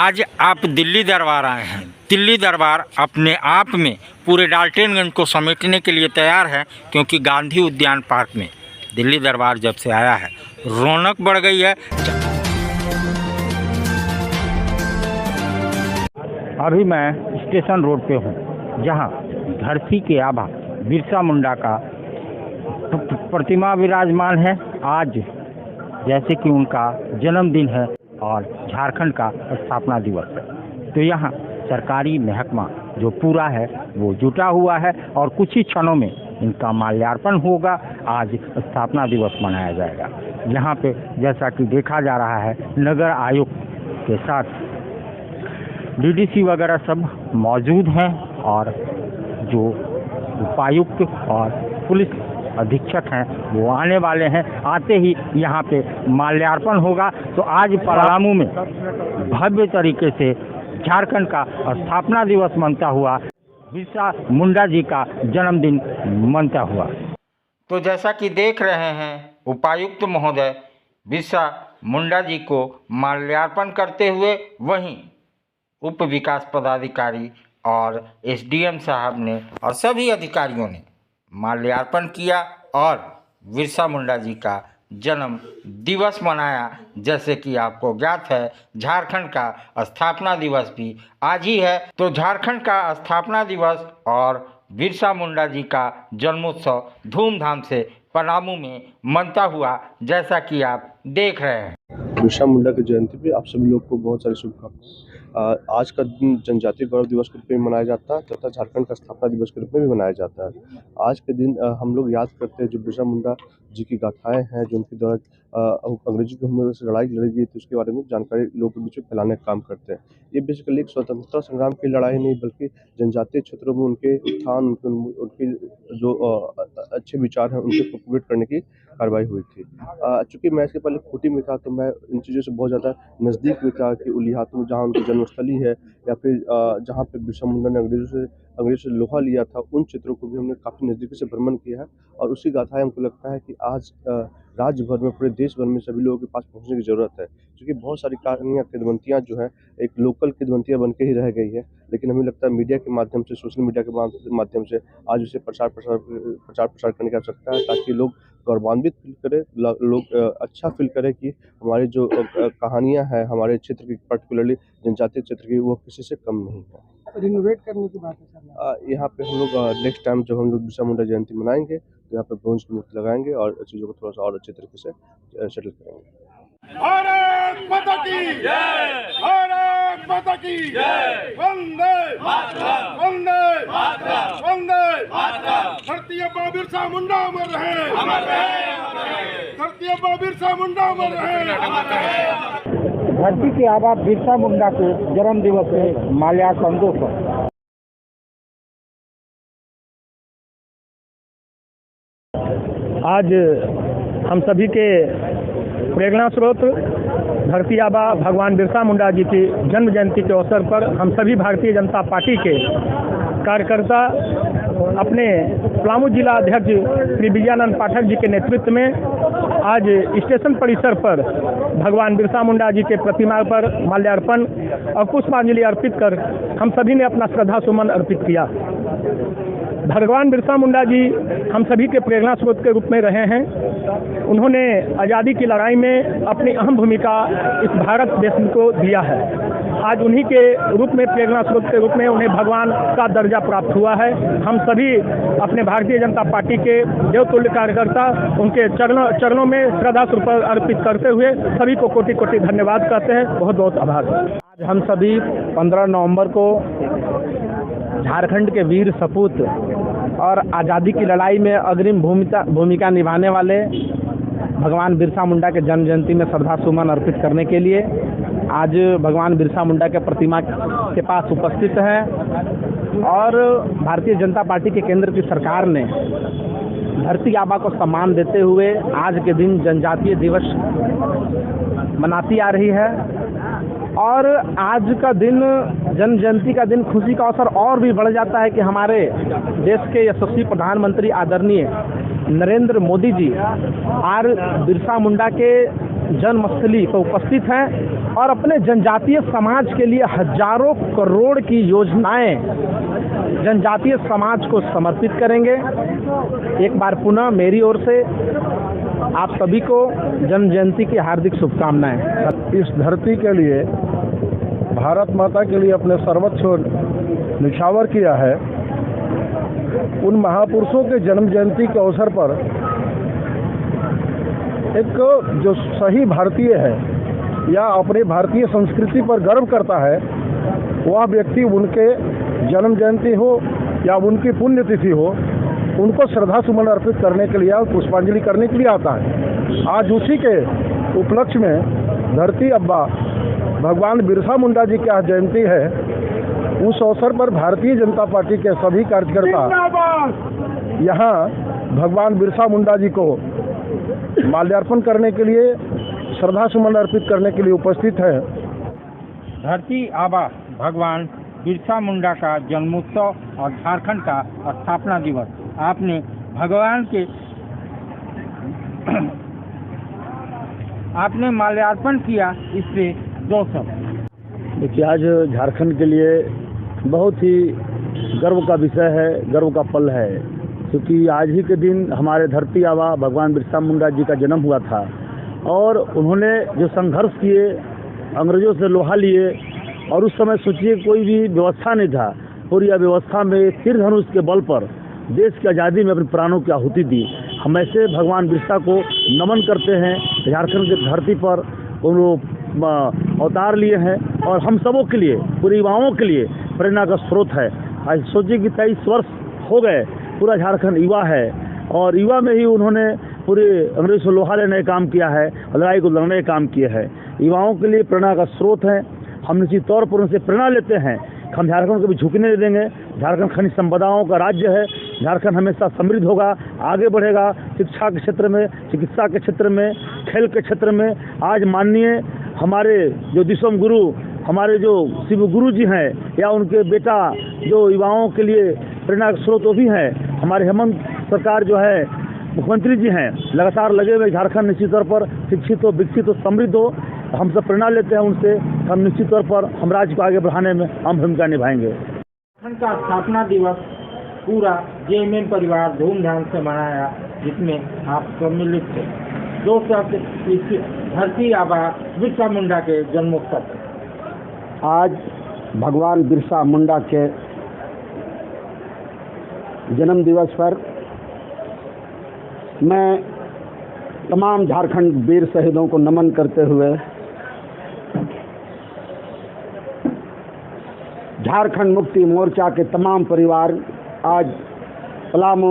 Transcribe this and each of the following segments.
आज आप दिल्ली दरबार आए हैं। दिल्ली दरबार अपने आप में पूरे डाल्टनगंज को समेटने के लिए तैयार है, क्योंकि गांधी उद्यान पार्क में दिल्ली दरबार जब से आया है रौनक बढ़ गई है। अभी मैं स्टेशन रोड पे हूँ, जहाँ धरती के आभा बिरसा मुंडा का प्रतिमा विराजमान है। आज जैसे कि उनका जन्मदिन है और झारखंड का स्थापना दिवस है, तो यहाँ सरकारी महकमा जो पूरा है वो जुटा हुआ है और कुछ ही क्षणों में इनका माल्यार्पण होगा। आज स्थापना दिवस मनाया जाएगा। यहाँ पे जैसा कि देखा जा रहा है, नगर आयुक्त के साथ डीडीसी वगैरह सब मौजूद हैं और जो उपायुक्त और पुलिस अधीक्षक हैं वो आने वाले हैं। आते ही यहाँ पे माल्यार्पण होगा। तो आज पलामू में भव्य तरीके से झारखंड का स्थापना दिवस मनता हुआ, बिरसा मुंडा जी का जन्मदिन मनता हुआ। तो जैसा कि देख रहे हैं, उपायुक्त महोदय बिरसा मुंडा जी को माल्यार्पण करते हुए, वहीं उप विकास पदाधिकारी और एसडीएम साहब ने और सभी अधिकारियों ने माल्यार्पण किया और बिरसा मुंडा जी का जन्म दिवस मनाया। जैसे कि आपको ज्ञात है, झारखंड का स्थापना दिवस भी आज ही है। तो झारखंड का स्थापना दिवस और बिरसा मुंडा जी का जन्मोत्सव धूमधाम से पलामू में मनता हुआ, जैसा कि आप देख रहे हैं। बिरसा मुंडा की जयंती पे आप सभी लोग को बहुत सारी शुभकामनाएं। आज का दिन जनजातीय गौरव दिवस के रूप में मनाया जाता है तथा झारखंड का स्थापना दिवस के रूप में भी मनाया जाता है। आज के दिन हम लोग याद करते हैं जो बिरसा मुंडा जी की गाथाएं हैं, जो उनके द्वारा अंग्रेजों के हमले से लड़ाई लड़ी गई थी, उसके बारे में जानकारी लोगों के बीच में फैलाने का काम करते हैं। ये बेसिकली एक स्वतंत्रता संग्राम की लड़ाई नहीं, बल्कि जनजातीय क्षेत्रों में उनके उत्थान, उनके जो अच्छे विचार हैं उनके प्रोपेगेट करने की कार्रवाई हुई थी। चूँकि मैं इसके पहले खूंटी में था, तो मैं इन चीज़ों से बहुत ज़्यादा नज़दीक में था कि उलियातू जहाँ उनकी जन्मस्थली है, या फिर जहाँ पे बिरसा मुंडा ने अंग्रेजों से लोहा लिया था, उन क्षेत्रों को भी हमने काफ़ी नज़दीकी से भ्रमण किया है। और उसी गाथाएँ हमको लगता है कि आज राज्य भर में, पूरे देश भर में सभी लोगों के पास पहुँचने की ज़रूरत है। क्योंकि बहुत सारी कहानियाँ, किंवदंतियाँ जो हैं एक लोकल किंवदंतियाँ बन के ही रह गई है, लेकिन हमें लगता है मीडिया के माध्यम से, सोशल मीडिया के माध्यम से आज उसे प्रचार प्रसार करने की आवश्यकता है, ताकि लोग गौरवान्वित फील करें, लोग अच्छा फील करें कि हमारी जो कहानियाँ हैं हमारे क्षेत्र की, पर्टिकुलरली जनजातीय क्षेत्र की, वो किसी से कम नहीं है। रिनोवेट करने की बात है सर। यहाँ पे हम लोग नेक्स्ट टाइम जब हम लोग बिरसा मुंडा जयंती मनाएंगे, तो यहाँ पे ब्रोंज की मूर्ति लगाएंगे और चीज़ों को थोड़ा सा और अच्छे तरीके से सेटल करेंगे। भारत माता की जय, भारत माता की जय, वंदे मातरम, वंदे मातरम, वंदे मातरम। धरती अब्बा बिरसा मुंडा अमर रहे, अमर रहे, अमर रहे। धरती अब्बा बिरसा मुंडा अमर रहे, अमर रहे। धरती के आभा बिरसा मुंडा के जन्म दिवस पे माल्यार्पण दोस्तों। आज हम सभी के प्रेरणा स्रोत धरती आबा भगवान बिरसा मुंडा जी की जन्म जयंती के अवसर पर हम सभी भारतीय जनता पार्टी के कार्यकर्ता अपने पलामू जिला अध्यक्ष श्री विजयानंद पाठक जी के नेतृत्व में आज स्टेशन परिसर पर भगवान बिरसा मुंडा जी के प्रतिमा पर माल्यार्पण और पुष्पांजलि अर्पित कर हम सभी ने अपना श्रद्धा सुमन अर्पित किया। भगवान बिरसा मुंडा जी हम सभी के प्रेरणा स्रोत के रूप में रहे हैं। उन्होंने आज़ादी की लड़ाई में अपनी अहम भूमिका इस भारत देश को दिया है। आज उन्हीं के रूप में, प्रेरणा स्रोत के रूप में उन्हें भगवान का दर्जा प्राप्त हुआ है। हम सभी अपने भारतीय जनता पार्टी के देवतुल्य कार्यकर्ता उनके चरणों में श्रद्धा सुमन अर्पित करते हुए सभी को कोटि कोटि धन्यवाद कहते हैं। बहुत बहुत आभार। आज हम सभी 15 नवंबर को झारखंड के वीर सपूत और आज़ादी की लड़ाई में अग्रिम भूमिका निभाने वाले भगवान बिरसा मुंडा के जन्म जयंती में श्रद्धा सुमन अर्पित करने के लिए आज भगवान बिरसा मुंडा के प्रतिमा के पास उपस्थित हैं। और भारतीय जनता पार्टी के केंद्र की सरकार ने धरती आबा को सम्मान देते हुए आज के दिन जनजातीय दिवस मनाती आ रही है। और आज का दिन, जन्म जयंती का दिन, खुशी का अवसर और भी बढ़ जाता है कि हमारे देश के यशस्वी प्रधानमंत्री आदरणीय नरेंद्र मोदी जी आज बिरसा मुंडा के जन्मस्थली पर उपस्थित हैं और अपने जनजातीय समाज के लिए हजारों करोड़ की योजनाएं जनजातीय समाज को समर्पित करेंगे। एक बार पुनः मेरी ओर से आप सभी को जन्म जयंती की हार्दिक शुभकामनाएं। इस धरती के लिए, भारत माता के लिए अपने सर्वस्व निछावर किया है। उन महापुरुषों के जन्म जयंती के अवसर पर एक जो सही भारतीय है या अपनी भारतीय संस्कृति पर गर्व करता है, वह व्यक्ति उनके जन्म जयंती हो या उनकी पुण्यतिथि हो, उनको श्रद्धा सुमन अर्पित करने के लिए और पुष्पांजलि करने के लिए आता है। आज उसी के उपलक्ष्य में धरती अब्बा भगवान बिरसा मुंडा जी की आज जयंती है। उस अवसर पर भारतीय जनता पार्टी के सभी कार्यकर्ता यहाँ भगवान बिरसा मुंडा जी को माल्यार्पण करने के लिए, श्रद्धा सुमन अर्पित करने के लिए उपस्थित है। धरती आबा भगवान बिरसा मुंडा का जन्मोत्सव और झारखंड का स्थापना दिवस, आपने भगवान के आपने माल्यार्पण किया, इससे दो शब्द। देखिए, आज झारखंड के लिए बहुत ही गर्व का विषय है, गर्व का पल है, क्योंकि आज ही के दिन हमारे धरती आबा भगवान बिरसा मुंडा जी का जन्म हुआ था और उन्होंने जो संघर्ष किए, अंग्रेजों से लोहा लिए, और उस समय सोचिए कोई भी व्यवस्था नहीं था, और यह व्यवस्था में तीर धनुष के बल पर देश की आज़ादी में अपने प्राणों की आहुति दी। हम ऐसे भगवान बिरसा को नमन करते हैं। झारखंड की धरती पर उन्होंने अवतार लिए हैं और हम सबों के लिए, पूरे युवाओं के लिए प्रेरणा का स्रोत है। आज सोचिए कि 23 वर्ष हो गए, पूरा झारखंड युवा है और युवा में ही उन्होंने पूरे अंग्रेजों से लोहा लेने का काम किया है और लड़ाई को लड़ने का काम किया है। युवाओं के लिए प्रेरणा का स्रोत है। हम निश्चित तौर पर उनसे प्रेरणा लेते हैं। हम झारखंड को भी झुकने नहीं देंगे। झारखंड खनिज संपदाओं का राज्य है। झारखंड हमेशा समृद्ध होगा, आगे बढ़ेगा, शिक्षा के क्षेत्र में, चिकित्सा के क्षेत्र में, खेल के क्षेत्र में। आज माननीय हमारे जो दिशम गुरु, हमारे जो शिव गुरु जी हैं, या उनके बेटा जो युवाओं के लिए प्रेरणा का स्रोत वो भी हैं, हमारे हेमंत सरकार जो है मुख्यमंत्री जी हैं, लगातार लगे हुए झारखंड निश्चित तौर पर शिक्षित हो, विकसित हो, समृद्ध हो। हम सब प्रेरणा लेते हैं उनसे। हम निश्चित तौर पर हम राज्य को आगे बढ़ाने में अहम भूमिका निभाएंगे। झारखंड का स्थापना दिवस पूरा जेएमएम परिवार धूमधाम से मनाया, जिसमें आप सम्मिलित थे। दो शब्द इस धरती आबा बिरसा मुंडा के जन्मोत्सव। आज भगवान बिरसा मुंडा के जन्म दिवस पर मैं तमाम झारखंड वीर शहीदों को नमन करते हुए झारखंड मुक्ति मोर्चा के तमाम परिवार आज पलामू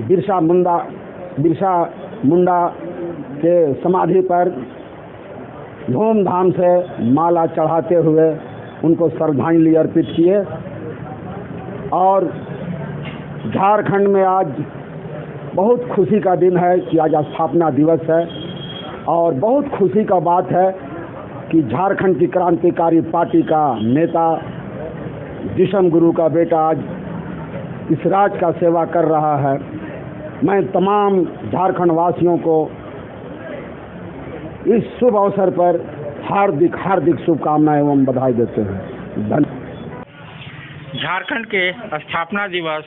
बिरसा मुंडा के समाधि पर धूमधाम से माला चढ़ाते हुए उनको श्रद्धांजलि अर्पित किए। और झारखंड में आज बहुत खुशी का दिन है कि आज स्थापना दिवस है, और बहुत खुशी का बात है कि झारखंड की क्रांतिकारी पार्टी का नेता दिशम गुरु का बेटा आज इस राज्य का सेवा कर रहा है। मैं तमाम झारखंड वासियों को इस शुभ अवसर पर हार्दिक हार्दिक शुभकामनाएं एवं बधाई देते हैं। धन्यवाद। झारखंड के स्थापना दिवस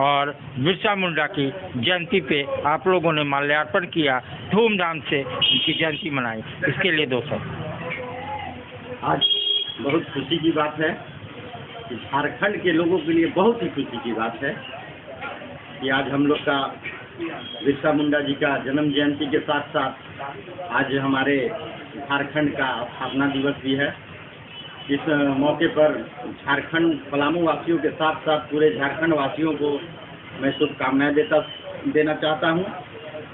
और बिरसा मुंडा की जयंती पे आप लोगों ने माल्यार्पण किया, धूमधाम से उनकी जयंती मनाई, इसके लिए दो शब्द। आज बहुत खुशी की बात है कि झारखंड के लोगों के लिए बहुत ही खुशी की बात है कि आज हम लोग का बिरसा मुंडा जी का जन्म जयंती के साथ साथ आज हमारे झारखंड का स्थापना दिवस भी है। इस मौके पर झारखंड पलामू वासियों के साथ साथ पूरे झारखंड वासियों को मैं शुभकामनाएं देना चाहता हूं,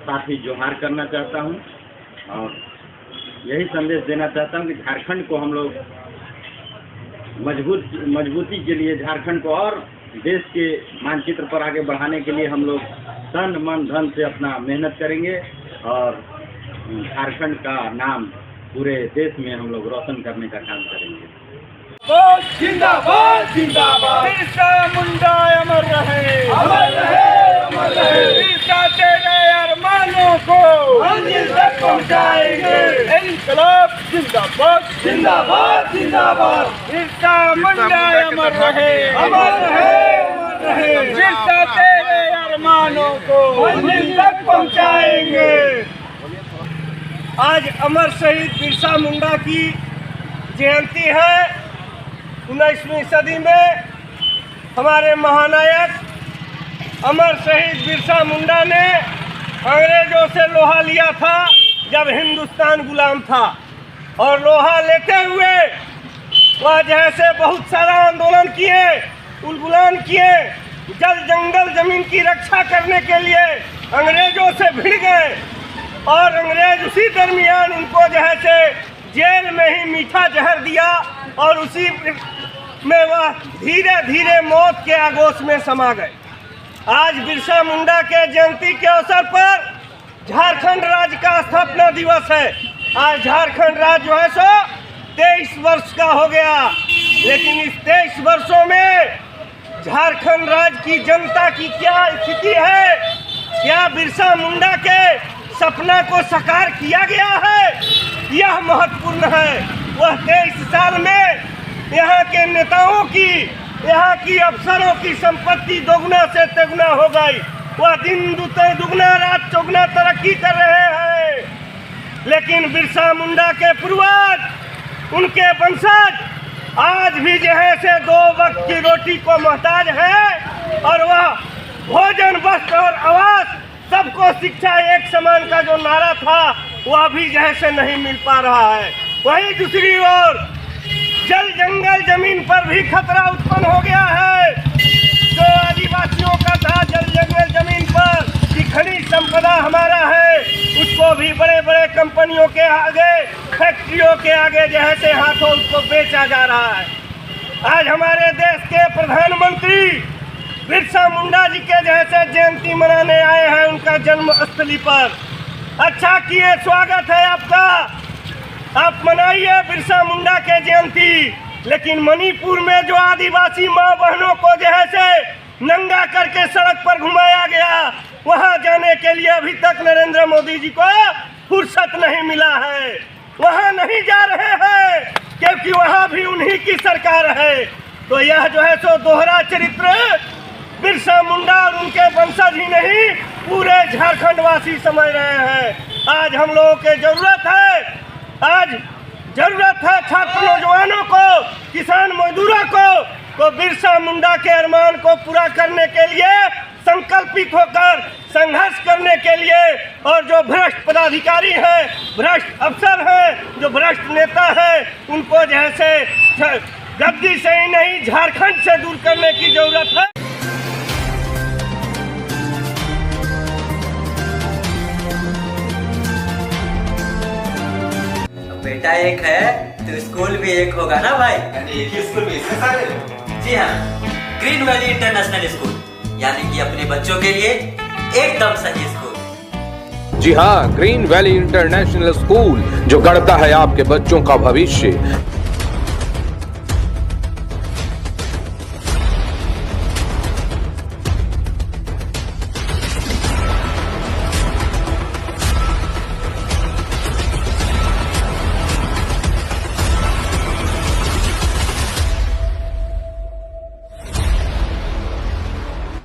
साथ ही जोहार करना चाहता हूं और यही संदेश देना चाहता हूं कि झारखंड को हम लोग मजबूती के लिए, झारखंड को और देश के मानचित्र पर आगे बढ़ाने के लिए हम लोग तन मन धन से अपना मेहनत करेंगे और झारखंड का नाम पूरे देश में हम लोग रोशन करने का काम करेंगे। जिंदाबाद जिंदाबाद बिरसा मुंडा अमर रहे, अमर रहे, अमर रहे। बिरसा तेरे अरमानों अरमानों को मंजिल तक पहुंचाएंगे। इंकलाब जिंदाबाद जिंदाबाद जिंदाबाद। बिरसा मुंडा अमर रहे अमर रहे अमर रहे। बिरसा तेरे अरमानों को मंजिल तक पहुंचाएंगे। आज अमर शहीद बिरसा मुंडा की जयंती है। 19वीं सदी में हमारे महानायक अमर शहीद बिरसा मुंडा ने अंग्रेजों से लोहा लिया था जब हिंदुस्तान गुलाम था, और लोहा लेते हुए वह जैसे बहुत सारा आंदोलन किए, उलगुलान किए, जल जंगल जमीन की रक्षा करने के लिए अंग्रेजों से भिड़ गए, और अंग्रेज उसी दरमियान उनको जैसे जेल में ही मीठा जहर दिया, और उसी में वह धीरे धीरे मौत के आगोश में समा गए। आज बिरसा मुंडा के जयंती के अवसर पर झारखंड राज्य का स्थापना दिवस है। आज झारखंड राज्य जो है सो 23 वर्ष का हो गया, लेकिन इस 23 वर्षों में झारखंड राज्य की जनता की क्या स्थिति है, क्या बिरसा मुंडा के सपना को साकार किया गया है, यह महत्वपूर्ण है। वह 23 साल में यहाँ के नेताओं की, यहाँ की अफसरों की संपत्ति दोगुना से तेगुना हो गई। वह दिन दुगना रात चौगुना तरक्की कर रहे हैं, लेकिन बिरसा मुंडा के पूर्वज, उनके वंशज आज भी जो है से 2 वक्त की रोटी को मोहताज है, और वह भोजन वस्त्र और आवास सबको शिक्षा एक समान का जो नारा था वह भी जैसे नहीं मिल पा रहा है। वहीं दूसरी ओर जल जंगल जमीन पर भी खतरा उत्पन्न हो गया है। जो आदिवासियों का था जल जंगल जमीन पर कि खनिज संपदा हमारा है, उसको भी बड़े बड़े कंपनियों के आगे, फैक्ट्रियों के आगे जैसे हाथों उसको बेचा जा रहा है। आज हमारे देश के प्रधानमंत्री बिरसा मुंडा जी के जैसे जयंती मनाने आए हैं उनका जन्म स्थली पर। अच्छा किए, स्वागत है आपका, आप मनाइए बिरसा मुंडा के जयंती। लेकिन मणिपुर में जो आदिवासी माँ बहनों को जैसे नंगा करके सड़क पर घुमाया गया, वहाँ जाने के लिए अभी तक नरेंद्र मोदी जी को फुर्सत नहीं मिला है। वहाँ नहीं जा रहे हैं क्योंकि वहाँ भी उन्हीं की सरकार है। तो यह जो है सो दोहरा चरित्र बिरसा मुंडा और उनके वंशज ही नहीं, पूरे झारखंड वासी समझ रहे हैं। आज हम लोगों की जरूरत है, आज जरूरत है छात्र नौजवानों को, किसान मजदूरों को बिरसा मुंडा के अरमान को पूरा करने के लिए संकल्पित होकर संघर्ष करने के लिए, और जो भ्रष्ट पदाधिकारी हैं, भ्रष्ट अफसर हैं, जो भ्रष्ट नेता हैं, उनको जैसे गद्दी से ही नहीं झारखंड से दूर करने की जरूरत है। बेटा एक है तो स्कूल भी एक होगा ना भाई। एक ही स्कूल में इतने सारे? जी हाँ, ग्रीन वैली इंटरनेशनल स्कूल, यानी कि अपने बच्चों के लिए एकदम सही स्कूल। जी हाँ, ग्रीन वैली इंटरनेशनल स्कूल जो गढ़ता है आपके बच्चों का भविष्य।